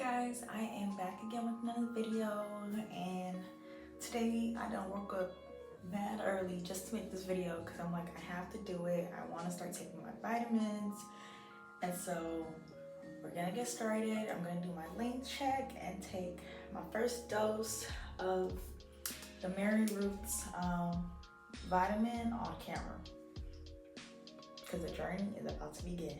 Guys, I am back again with another video, and today I done woke up mad early just to make this video because I'm like, I have to do it. I want to start taking my vitamins, and so we're gonna get started. I'm gonna do my length check and take my first dose of the Mary Roots vitamin on camera because the journey is about to begin.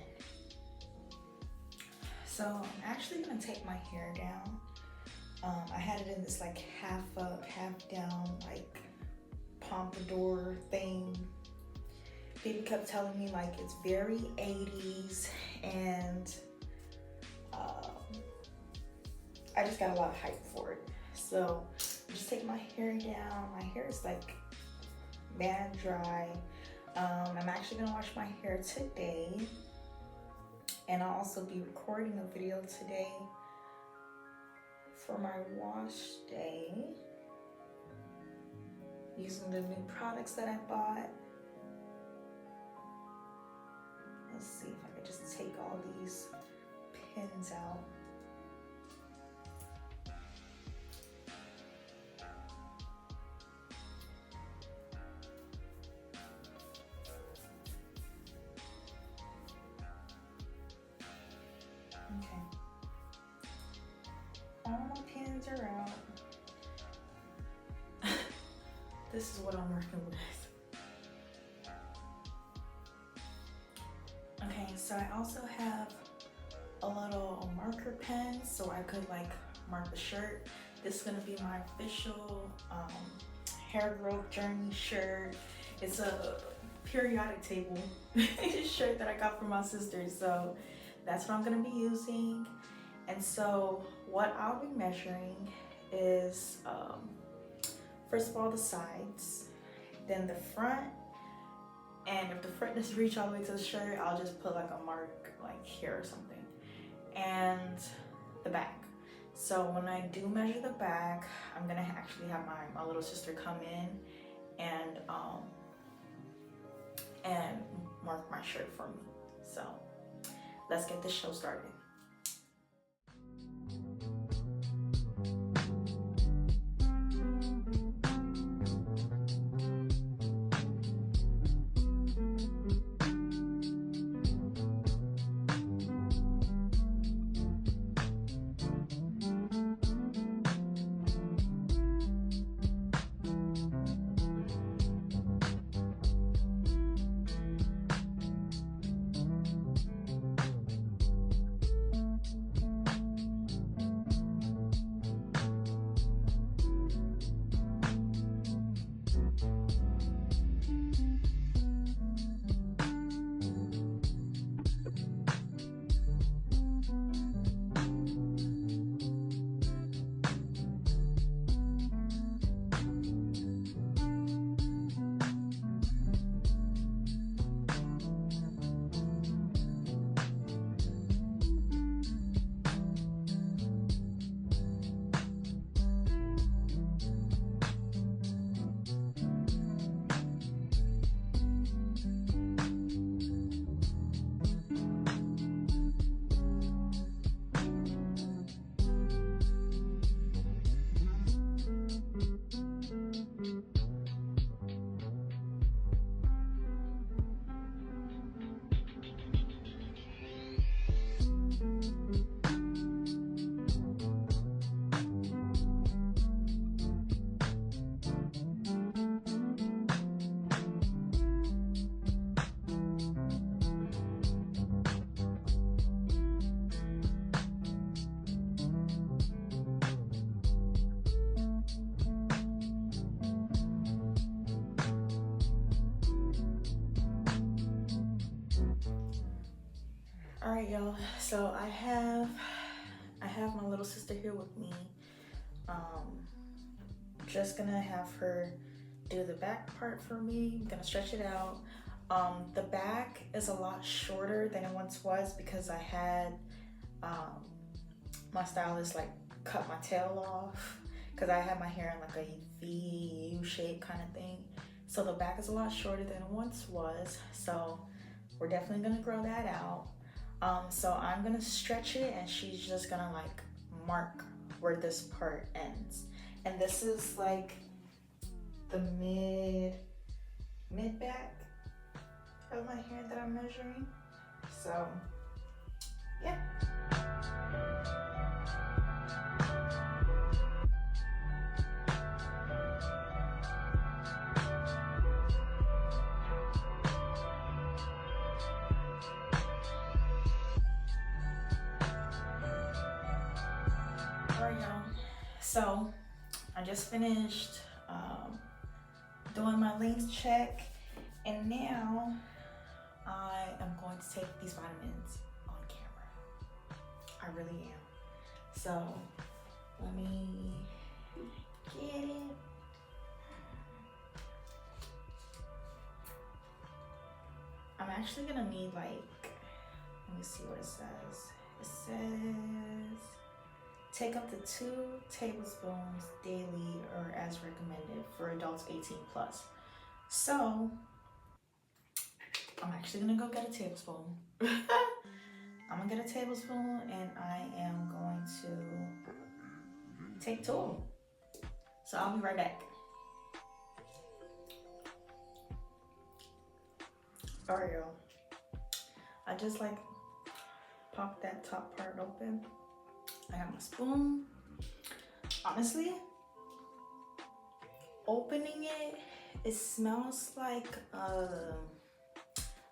So I'm actually gonna take my hair down. I had it in this like half up, half down, like pompadour thing. People kept telling me like it's very 80s, and I just got a lot of hype for it. So just take my hair down. My hair is like bad dry. I'm actually gonna wash my hair today. And I'll also be recording a video today for my wash day using the new products that I bought. Let's see if I could just take all these pins out. Okay. All my pins are out. This is what I'm working with. Okay, so I also have a little marker pen so I could like mark the shirt. This is gonna be my official hair growth journey shirt. It's a periodic table shirt that I got from my sister, so that's what I'm gonna be using. And so what I'll be measuring is first of all the sides, then the front, and if the front doesn't reach all the way to the shirt, I'll just put like a mark like here or something, and the back. So when I do measure the back, I'm gonna actually have my little sister come in and mark my shirt for me. So let's get this show started. All right, y'all. So I have my little sister here with me. Just gonna have her do the back part for me. I'm gonna stretch it out. The back is a lot shorter than it once was because I had my stylist like cut my tail off because I had my hair in like a V shape kind of thing. So the back is a lot shorter than it once was. So we're definitely gonna grow that out. So I'm gonna stretch it and she's just gonna like mark where this part ends. And this is like the mid back of my hair that I'm measuring. So yeah. Alright, y'all. So I just finished doing my length check, and now I am going to take these vitamins on camera. I really am. So let me get it. I'm actually gonna need like, let me see what it says. It says take up to 2 tablespoons daily or as recommended for adults 18 plus. So I'm actually gonna go get a tablespoon. I'm gonna get a tablespoon and I am going to take 2 of them. So I'll be right back. All right, y'all. I just like popped that top part open. I got my spoon. Honestly, opening it, it smells like I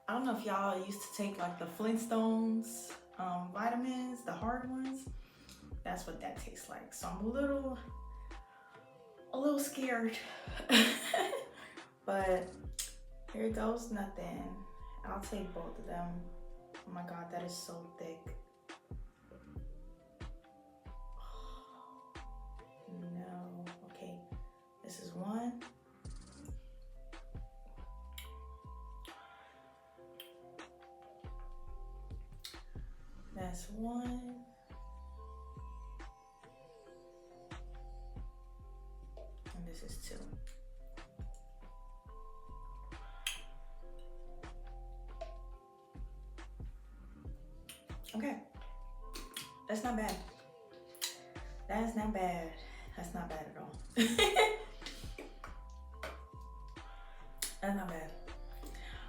don't know if y'all used to take like the Flintstones vitamins, the hard ones. That's what that tastes like. So I'm a little scared. But here goes nothing. I'll take both of them. Oh my God, that is so thick. No, okay. This is one. That's one. And this is 2. Okay. That's not bad. That is not bad. That's not bad at all. That's not bad.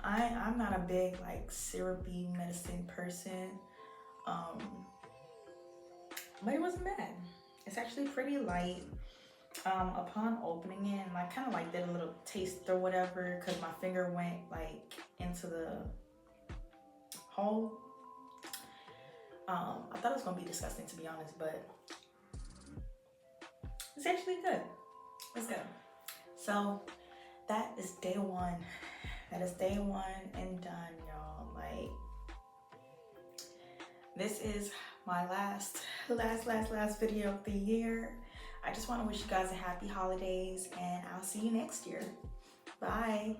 I'm not a big like syrupy medicine person. But it wasn't bad. It's actually pretty light. Upon opening it, and I kind of like did a little taste or whatever because my finger went like into the hole. I thought it was gonna be disgusting, to be honest, but it's actually good. It's good. So that is day 1. That is day 1 and done, y'all. Like, this is my last video of the year. I just want to wish you guys a happy holidays, and I'll see you next year. Bye.